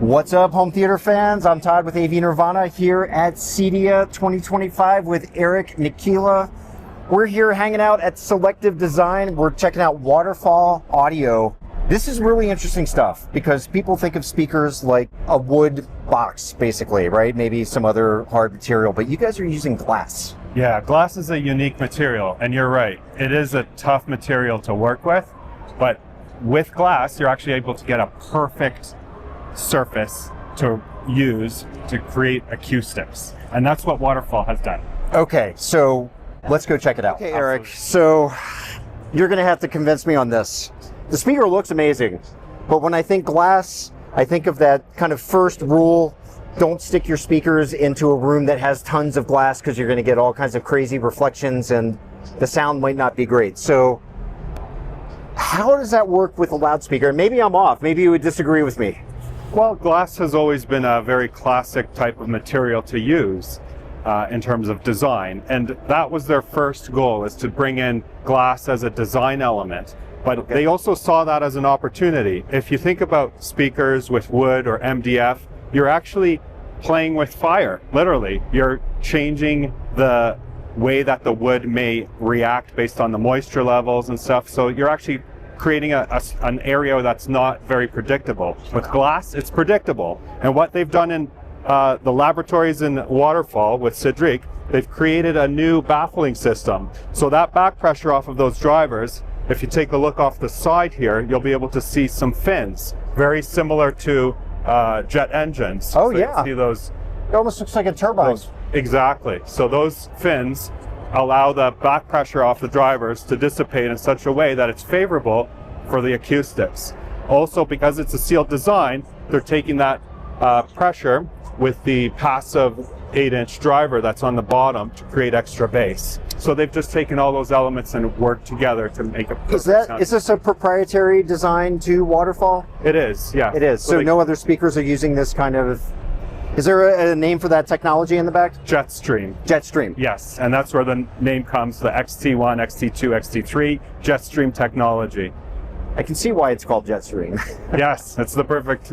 What's up, home theater fans? I'm Todd with AV NIRVANA here at CEDIA 2025 with Eric Nikila. We're here hanging out at Selective Design. We're checking out Waterfall audio. This is really interesting stuff because people think of speakers like a wood box, basically, right? Maybe some other hard material, but you guys are using glass. Yeah, glass is a unique material, and you're right. It is a tough material to work with, but with glass, you're actually able to get a perfect surface to use to create acoustics. And that's what Waterfall has done. Okay, so let's go check it out. Okay, Eric, so you're gonna have to convince me on this. The speaker looks amazing, but when I think glass, I think of that kind of first rule: don't stick your speakers into a room that has tons of glass because you're gonna get all kinds of crazy reflections and the sound might not be great. So how does that work with a loudspeaker? Maybe I'm off, maybe you would disagree with me. Well, glass has always been a very classic type of material to use in terms of design. And that was their first goal, is to bring in glass as a design element. But they also saw that as an opportunity. If you think about speakers with wood or MDF, you're actually playing with fire, literally. You're changing the way that the wood may react based on the moisture levels and stuff. So you're actually creating an area that's not very predictable. With glass, it's predictable. And what they've done in the laboratories in Waterfall with CEDIA, they've created a new baffling system. So that back pressure off of those drivers, if you take a look off the side here, you'll be able to see some fins, very similar to jet engines. Oh, so yeah. You see those. It almost looks like a turbine. Exactly. So those fins allow the back pressure off the drivers to dissipate in such a way that it's favorable for the acoustics. Also, because it's a sealed design, they're taking that pressure with the passive 8-inch driver that's on the bottom to create extra bass. So they've just taken all those elements and worked together to make a perfect sound. Is this a proprietary design to Waterfall? It is, yeah. It is. So no other speakers are using this kind of... Is there a name for that technology in the back? Jetstream. Jetstream. Yes, and that's where the name comes, the XT1, XT2, XT3, Jetstream Technology. I can see why it's called Jetstream. Yes, it's the perfect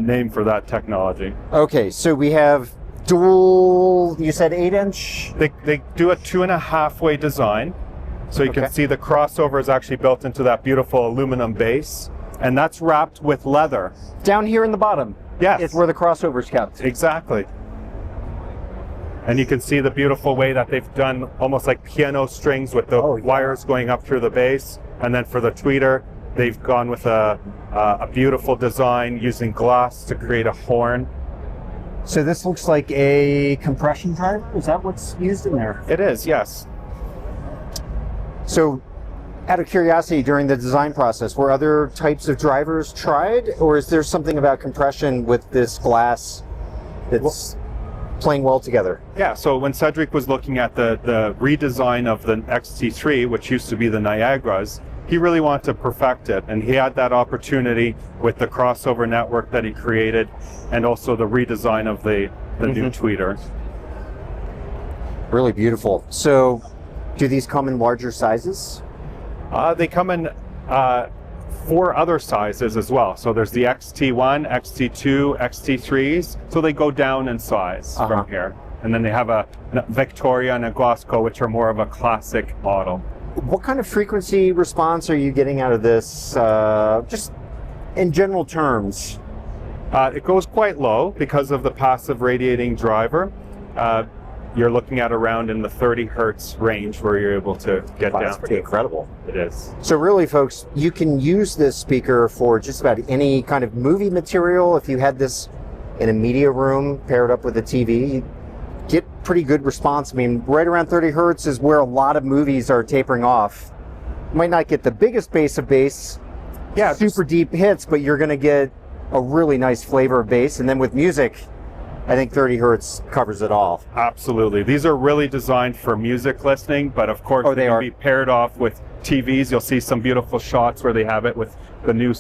name for that technology. Okay, so we have dual, you said 8-inch? They do a 2.5-way design. So you can see the crossover is actually built into that beautiful aluminum base, and that's wrapped with leather. Down here in the bottom. Yes. It's where the crossover's kept. Exactly. And you can see the beautiful way that they've done almost like piano strings with the wires going up through the base. And then for the tweeter, they've gone with a beautiful design using glass to create a horn. So this looks like a compression driver? Is that what's used in there? It is, yes. So, out of curiosity, during the design process, were other types of drivers tried, or is there something about compression with this glass that's playing well together? Yeah, so when CEDIA was looking at the redesign of the XT3, which used to be the Niagaras, he really wanted to perfect it, and he had that opportunity with the crossover network that he created, and also the redesign of the new tweeter. Really beautiful. So, do these come in larger sizes? They come in 4 other sizes as well. So there's the XT1, XT2, XT3s. So they go down in size from here. And then they have a Victoria and a Glasgow, which are more of a classic model. What kind of frequency response are you getting out of this, just in general terms? It goes quite low because of the passive radiating driver. You're looking at around in the 30 hertz range where you're able to get down. That's pretty incredible. It is. So really, folks, you can use this speaker for just about any kind of movie material. If you had this in a media room paired up with a TV, you get pretty good response. I mean, right around 30 hertz is where a lot of movies are tapering off. You might not get the biggest bass of bass, super deep hits, but you're going to get a really nice flavor of bass. And then with music, I think 30 hertz covers it all. Absolutely. These are really designed for music listening, but of course they can be paired off with TVs. You'll see some beautiful shots where they have it with the new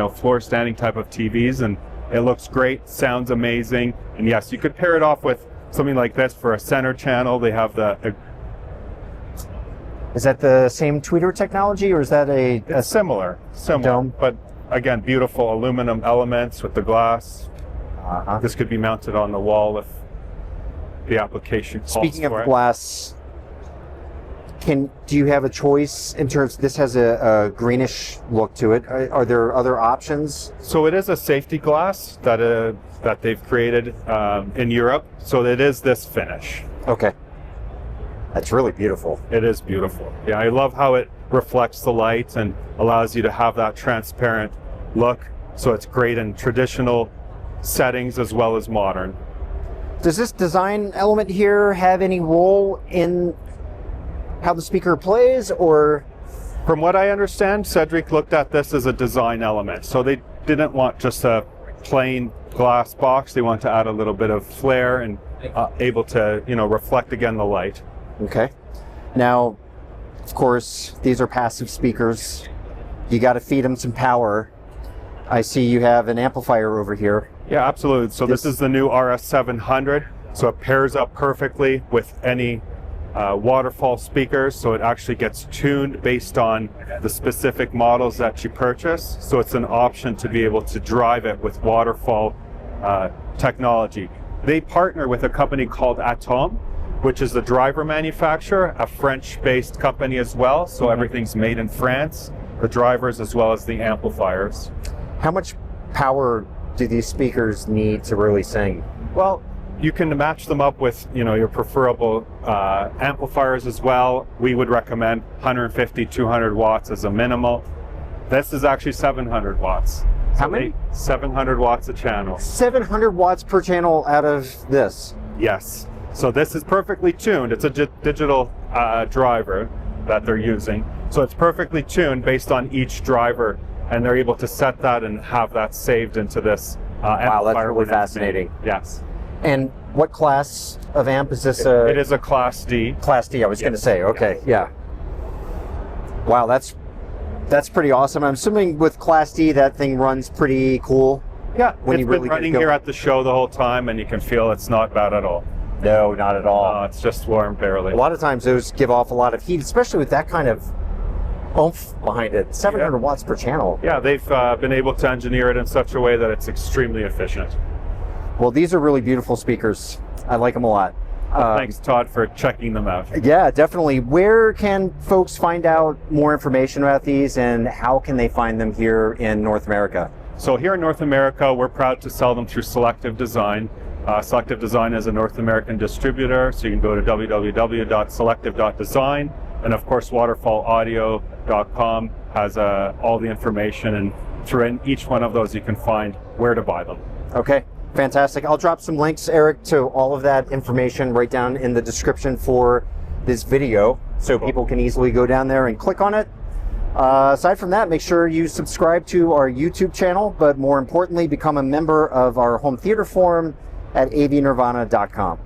floor standing type of TVs, and it looks great, sounds amazing. And yes, you could pair it off with something like this for a center channel. They have the... Is that the same tweeter technology, or is that a similar, dome? but again, beautiful aluminum elements with the glass. This could be mounted on the wall if the application calls Speaking for of it. glass, do you have a choice in terms? This has a greenish look to it. Are there other options? So it is a safety glass that they've created in Europe. So it is this finish. Okay. That's really beautiful. It is beautiful. Yeah, I love how it reflects the light and allows you to have that transparent look. So it's great in traditional settings as well as modern. Does this design element here have any role in how the speaker plays, or? From what I understand, Cedric looked at this as a design element. So they didn't want just a plain glass box. They want to add a little bit of flair and able to, reflect again the light. Okay. Now, of course, these are passive speakers. You got to feed them some power. I see you have an amplifier over here. Yeah, absolutely. So this is the new RS700. So it pairs up perfectly with any Waterfall speakers. So it actually gets tuned based on the specific models that you purchase. So it's an option to be able to drive it with Waterfall technology. They partner with a company called Atom, which is the driver manufacturer, a French-based company as well. So everything's made in France, the drivers as well as the amplifiers. How much power do these speakers need to really sing? Well, you can match them up with, your preferable amplifiers as well. We would recommend 150, 200 watts as a minimal. This is actually 700 watts. How many? 700 watts a channel. 700 watts per channel out of this. Yes. So this is perfectly tuned. It's a digital driver that they're using. So it's perfectly tuned based on each driver, and they're able to set that and have that saved into this amplifier. Wow, that's really fascinating. Yes. And what class of amp is this? It is a Class D. Class D, I was going to say. Okay, yeah. Wow, that's pretty awesome. I'm assuming with Class D, that thing runs pretty cool. Yeah, when it's you really been running here at the show the whole time, and you can feel it's not bad at all. No, not at all. It's just warm barely. A lot of times those give off a lot of heat, especially with that kind of oomph behind it. 700 watts per channel. Yeah, they've been able to engineer it in such a way that it's extremely efficient. Well, these are really beautiful speakers. I like them a lot. Thanks, Todd, for checking them out. Yeah, definitely. Where can folks find out more information about these, and how can they find them here in North America? So here in North America, we're proud to sell them through Selective Design. Selective Design is a North American distributor, so you can go to www.selective.design, and of course waterfallaudio.com has all the information, and through each one of those you can find where to buy them. Okay, fantastic. I'll drop some links, Eric, to all of that information right down in the description for this video, so people can easily go down there and click on it. Aside from that, make sure you subscribe to our YouTube channel, but more importantly, become a member of our home theater forum at avnirvana.com.